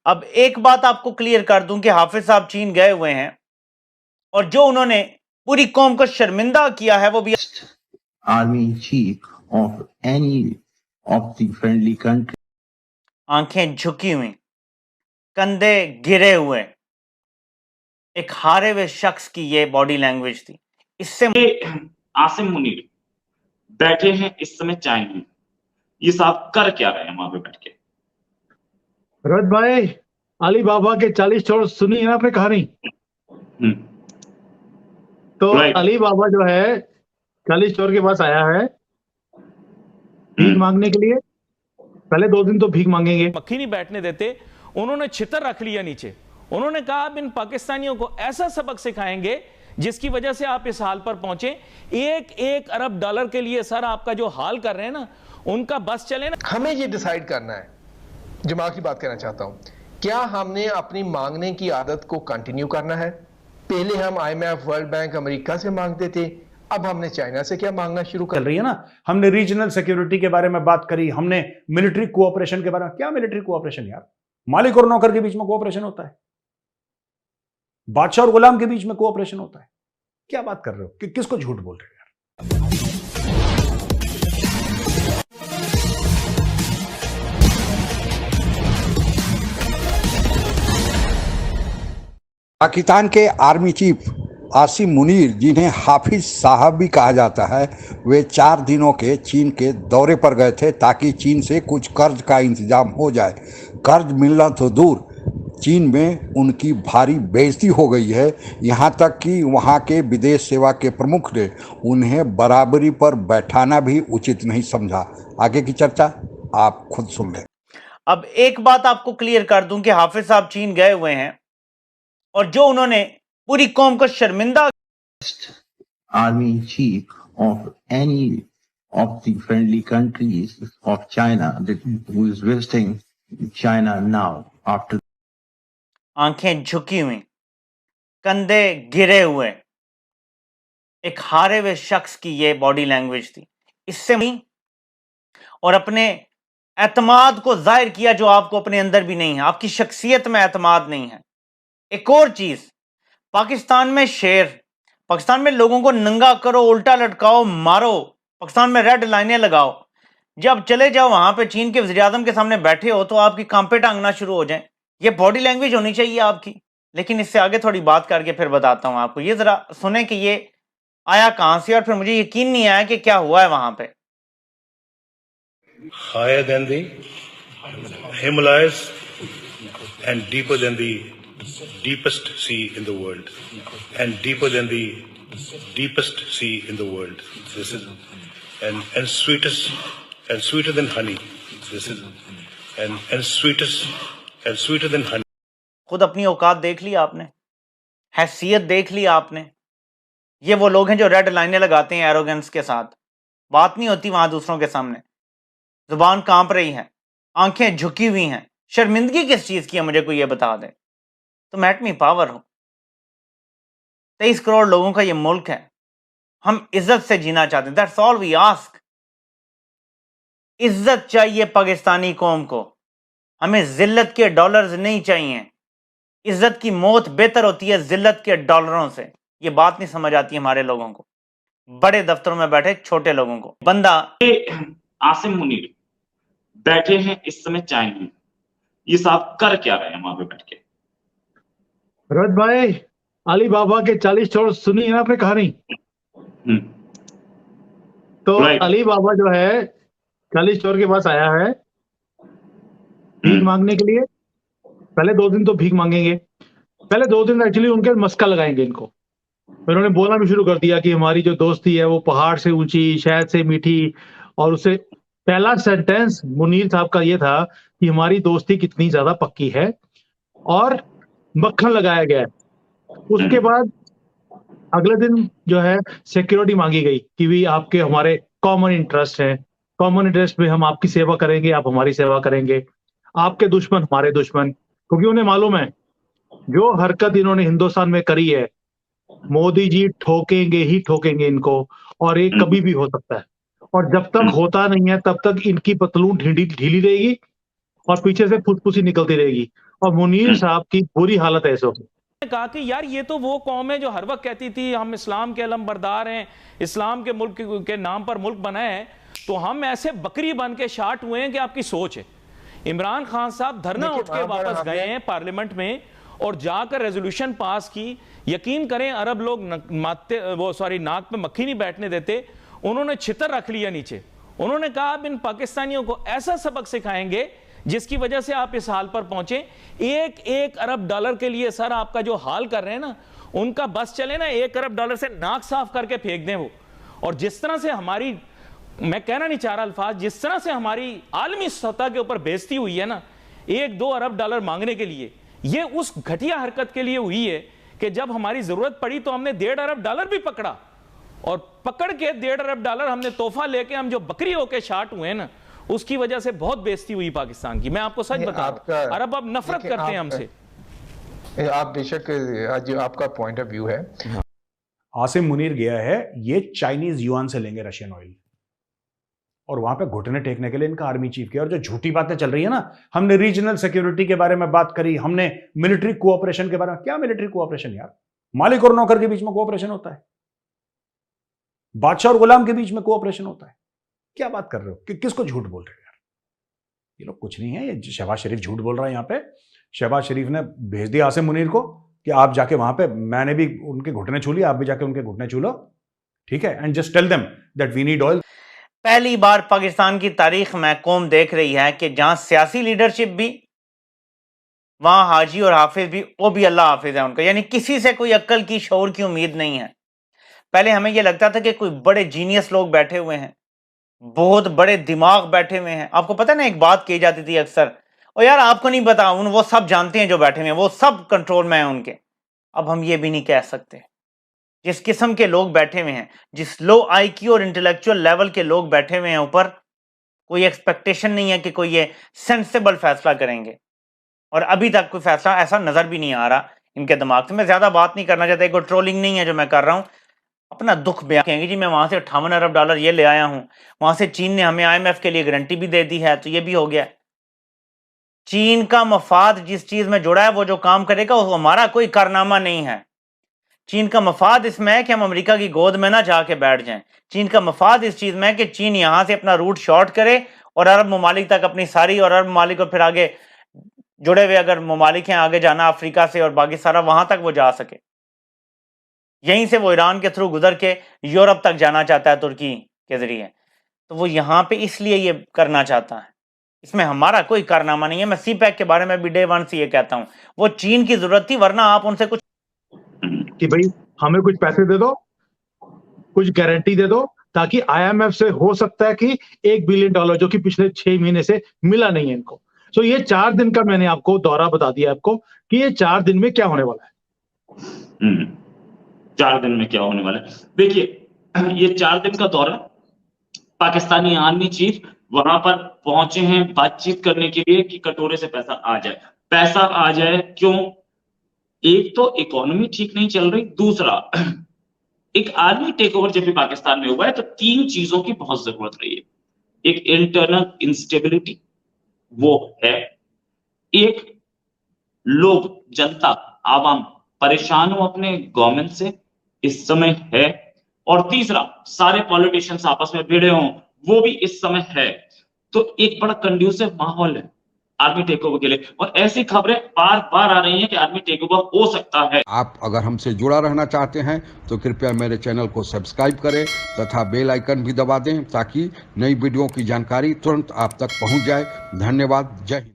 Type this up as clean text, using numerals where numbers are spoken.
अब एक बात आपको क्लियर कर दूं कि हाफिज साहब चीन गए हुए हैं और जो उन्होंने पूरी कौम को शर्मिंदा किया है वो भी army chief of any of the friendly country, आंखें झुकी हुई, कंधे गिरे हुए, एक हारे हुए शख्स की ये बॉडी लैंग्वेज थी। इससे आसिम मुनीर बैठे हैं इस समय चाइना में, ये साहब कर क्या रहे हैं वहां पे बैठ के? रज भाई, अली बाबा के 40 चोर सुनी है ना आपने कहानी? तो अली बाबा जो है 40 चोर के पास आया है भीख मांगने के लिए। पहले 2 दिन तो भीख मांगेंगे, मक्खी नहीं बैठने देते। उन्होंने छितर रख लिया नीचे। उन्होंने कहा अब इन पाकिस्तानियों को ऐसा सबक सिखाएंगे जिसकी वजह से आप इस हाल पर पहुंचे। 1-1 अरब डॉलर के लिए सर आपका जो हाल कर रहे हैं ना, उनका बस चले ना। हमें ये डिसाइड करना है, जो मैं आखिरी बात कहना चाहता हूं, क्या हमने अपनी मांगने की आदत को कंटिन्यू करना है? पहले हम IMF, वर्ल्ड बैंक, अमेरिका से मांगते थे, अब हमने चाइना से क्या मांगना शुरू कर रही है ना। हमने रीजनल सिक्योरिटी के बारे में बात करी, हमने मिलिट्री कोऑपरेशन के बारे में। क्या मिलिट्री कोऑपरेशन यार? मालिक और नौकर के बीच में कोऑपरेशन होता है, बादशाह और गुलाम के बीच में कोऑपरेशन होता है। क्या बात कर रहे हो? किसको झूठ बोल रहे हो यार? पाकिस्तान के आर्मी चीफ आसिम मुनीर, जिन्हें हाफिज साहब भी कहा जाता है, वे 4 दिनों के चीन के दौरे पर गए थे ताकि चीन से कुछ कर्ज का इंतजाम हो जाए। कर्ज मिलना तो दूर, चीन में उनकी भारी बेइज्जती हो गई है। यहाँ तक कि वहाँ के विदेश सेवा के प्रमुख ने उन्हें बराबरी पर बैठाना भी उचित नहीं समझा। आगे की चर्चा आप खुद सुन लें। अब एक बात आपको क्लियर कर दूं कि हाफिज साहब चीन गए हुए हैं और जो उन्होंने पूरी कौम को शर्मिंदा army chief of any of the friendly countries of China who is visiting China now after. आंखें झुकी हुई, कंधे गिरे हुए, एक हारे हुए शख्स की ये बॉडी लैंग्वेज थी। इससे और अपने एतमाद को जाहिर किया जो आपको अपने अंदर भी नहीं है। आपकी शख्सियत में एतमाद नहीं है। एक और चीज, पाकिस्तान में शेर, पाकिस्तान में लोगों को नंगा करो, उल्टा लटकाओ, मारो, पाकिस्तान में रेड लाइनें लगाओ। जब चले जाओ वहां पे चीन के वज़ीर आज़म के सामने बैठे हो तो आपकी कांपे टांगना शुरू हो जाए। ये बॉडी लैंग्वेज होनी चाहिए आपकी। लेकिन इससे आगे थोड़ी बात करके फिर बताता हूं आपको। ये जरा सुने कि ये आया कहां से और फिर मुझे यकीन नहीं आया कि क्या हुआ है वहां पे। Higher than the Himalayas and deeper than the deepest sea in the world, and deeper than the deepest sea in the world. This is and sweetest and sweeter than honey. This is and sweetest and sweeter than honey. खुद अपनी औकात देख ली आपने, हैसियत देख ली आपने। ये वो लोग हैं जो रेड लाइनें लगाते हैं एरोगेंस के साथ। बात नहीं होती वहां दूसरों के सामने, जुबान कांप रही है, आंखें झुकी हुई हैं। शर्मिंदगी किस चीज की है मुझे कोई ये बता दे। तुम एटमी पावर हो, 23 करोड़ लोगों का ये मुल्क है। हम इज्जत से जीना चाहते हैं, दैट्स ऑल वी आस्क। इज्जत चाहिए पाकिस्तानी कौम को। हमें जिल्लत के डॉलर्स नहीं चाहिए। इज्जत की मौत बेहतर होती है जिल्लत के डॉलरों से। ये बात नहीं समझ आती हमारे लोगों को, बड़े दफ्तरों में बैठे छोटे लोगों को। बंदा आसिम मुनीर बैठे हैं इस समय चाइना में, ये साहब कर क्या रहे हैं वहां पे बैठ के? रज भाई, अली बाबा के 40 चोर सुनी है ना आपने कहानी? तो अली बाबा जो है 40 चोर के पास आया है भीख मांगने के लिए। पहले 2 दिन तो भीख मांगेंगे, पहले 2 दिन एक्चुअली उनके मस्का लगाएंगे इनको। उन्होंने बोलना भी शुरू कर दिया कि हमारी जो दोस्ती है वो पहाड़ से ऊंची, शहद से मीठी। और उसे पहला सेंटेंस मुनीर साहब का ये था कि हमारी दोस्ती कितनी ज्यादा पक्की है, और मक्खन लगाया गया है। उसके बाद अगले दिन जो है सिक्योरिटी मांगी गई कि भी आपके हमारे कॉमन इंटरेस्ट है, कॉमन इंटरेस्ट में हम आपकी सेवा करेंगे, आप हमारी सेवा करेंगे। आपके दुश्मन हमारे दुश्मन, क्योंकि उन्हें मालूम है जो हरकत इन्होंने हिंदुस्तान में करी है, मोदी जी ठोकेंगे ही ठोकेंगे इनको, और ये कभी भी हो सकता है। और जब तक होता नहीं है तब तक इनकी पतलून ढीली रहेगी और पीछे से फुसफुसी निकलती रहेगी। और मुनीर साहब की बुरी हालत है इस वक्त। कहा कि यार ये तो वो कौम है जो हर वक्त कहती थी हम इस्लाम के अलमबरदार हैं, इस्लाम के मुल्क के नाम पर मुल्क बनाए हैं, तो हम ऐसे बकरी बन के शार्ट हुए हैं कि आपकी सोच है। इमरान खान साहब धरना उठ के वापस गए हैं पार्लियामेंट में और जाकर रेजोल्यूशन पास की। यकीन करें अरब लोग नाक पे मक्खी नहीं बैठने देते। उन्होंने छितर रख लिया नीचे। उन्होंने कहा अब इन पाकिस्तानियों को ऐसा सबक सिखाएंगे जिसकी वजह से आप इस हाल पर पहुंचे। 1-1 अरब डॉलर के लिए सर आपका जो हाल कर रहे हैं ना, उनका बस चले ना 1 अरब डॉलर से नाक साफ करके फेंक दें वो। और जिस तरह से हमारी, मैं कहना नहीं चाह रहा अल्फाज, जिस तरह से हमारी आलमी सतह के ऊपर बेइज्जती हुई है ना 1-2 अरब डॉलर मांगने के लिए, ये उस घटिया हरकत के लिए हुई है कि जब हमारी जरूरत पड़ी तो हमने 1.5 अरब डॉलर भी पकड़ा और पकड़ के 1.5 अरब डॉलर हमने तोहफा लेके हम जो बकरी होके शार्ट हुए ना, उसकी वजह से बहुत बेइज्जती हुई पाकिस्तान की। मैं आपको सच बता रहा हूं, अरब अब नफरत करते हैं हमसे। आप बेशक जो आपका पॉइंट ऑफ व्यू है। आसिम मुनीर गया है, ये चाइनीज युआन से लेंगे रशियन ऑयल, और वहां पे घुटने टेकने के लिए इनका आर्मी चीफ किया। और जो झूठी बातें चल रही है ना, हमने रीजनल सिक्योरिटी के बारे में बात करी, हमने मिलिट्री कोऑपरेशन के बारे में, क्या मिलिट्री कोऑपरेशन यार? मालिक और नौकर के बीच में कोऑपरेशन होता है, बादशाह और गुलाम के बीच में कोऑपरेशन होता है। क्या बात कर रहे हो? किसको झूठ बोल रहे हो यार? ये लोग कुछ नहीं है, ये शहबाज शरीफ झूठ बोल रहा है। यहां पे शहबाज शरीफ ने भेज दिया आसिम मुनीर को कि आप जाके वहां पे, मैंने भी उनके घुटने छू लिए, आप भी जाके उनके घुटने छू लो, ठीक है, and just tell them that we need oil. पहली बार पाकिस्तान की तारीख में कौम देख रही है कि जहां सियासी लीडरशिप भी, वहां हाजी और हाफिज भी, वो भी अल्लाह हाफिज है उनका। यानी किसी से कोई अक्ल की, शऊर की उम्मीद नहीं है। पहले हमें यह लगता था कि कोई बड़े जीनियस लोग बैठे हुए हैं, बहुत बड़े दिमाग बैठे हुए हैं। आपको पता है ना, एक बात की जाती थी अक्सर, और यार आपको नहीं पता, वो सब जानते हैं जो बैठे हुए हैं, वो सब कंट्रोल में है उनके। अब हम ये भी नहीं कह सकते। जिस किस्म के लोग बैठे हुए हैं, जिस लो आईक्यू और इंटेलेक्चुअल लेवल के लोग बैठे हुए हैं ऊपर, कोई एक्सपेक्टेशन नहीं है कि कोई ये सेंसिबल फैसला करेंगे। और अभी तक कोई फैसला ऐसा नजर भी नहीं आ रहा इनके दिमाग से। मैं ज्यादा बात नहीं करना चाहता, कोई ट्रोलिंग नहीं है जो मैं कर रहा हूं, अपना दुख बयां कहेंगे जी मैं वहां से 58 अरब डॉलर ये ले आया हूं, वहां से चीन ने हमें IMF के लिए गारंटी भी दे दी है, तो ये भी हो गया। चीन का मफाद जिस चीज में जुड़ा है, वो जो काम करेगा वो हमारा कोई कारनामा नहीं है। चीन का मफाद इसमें है कि हम अमेरिका की गोद में ना जाके बैठ जाएं। चीन का मफाद इस चीज में है कि चीन यहां से अपना रूट शॉर्ट करे और अरब ममालिक तक अपनी सारी, और अरब ममालिक को फिर आगे जुड़े हुए अगर ममालिक हैं आगे जाना अफ्रीका से और बाकी सारा, वहां तक वो जा सके। यहीं से वो ईरान के थ्रू गुजर के यूरोप तक जाना चाहता है तुर्की के जरिए। तो वो यहाँ पे इसलिए ये करना चाहता है, इसमें हमारा कोई कारनामा नहीं है। मैं CPEC के बारे में भी डे 1 से ये कहता हूँ, वो चीन की जरूरत थी, वरना आप उनसे कुछ कि भाई हमें कुछ पैसे दे दो, कुछ गारंटी दे दो, ताकि IMF से हो सकता है कि $1 बिलियन जो कि पिछले 6 महीने से मिला नहीं है इनको। तो ये 4 दिन का मैंने आपको दौरा बता दिया आपको कि ये 4 दिन में क्या होने वाला है। 4 दिन में क्या होने वाला है? देखिए, ये 4 दिन का दौरा, पाकिस्तानी आर्मी चीफ वहां पर पहुंचे हैं बातचीत करने के लिए कि कटोरे से पैसा आ जाए। पैसा आ जाए क्यों? एक तो इकोनॉमी ठीक नहीं चल रही, दूसरा एक आर्मी टेक ओवर जब भी पाकिस्तान में हुआ है तो 3 चीजों की बहुत जरूरत रही है। एक इंटरनल इंस्टेबिलिटी वो है, एक लोग, जनता, आवाम परेशान हो अपने गवर्नमेंट से इस समय है, और तीसरा सारे पॉलिटिशियंस आपस में भिड़े हों वो भी इस समय है। तो एक बड़ा कंड्यूसिव माहौल है आर्मी टेकओवर के लिए, और ऐसी खबरें बार बार आ रही हैं कि आर्मी टेकओवर हो सकता है। आप अगर हमसे जुड़ा रहना चाहते हैं तो कृपया मेरे चैनल को सब्सक्राइब करें तथा बेल आइकन भी दबा दें ताकि नई वीडियो की जानकारी तुरंत आप तक पहुंच जाए। धन्यवाद। जय हिंद।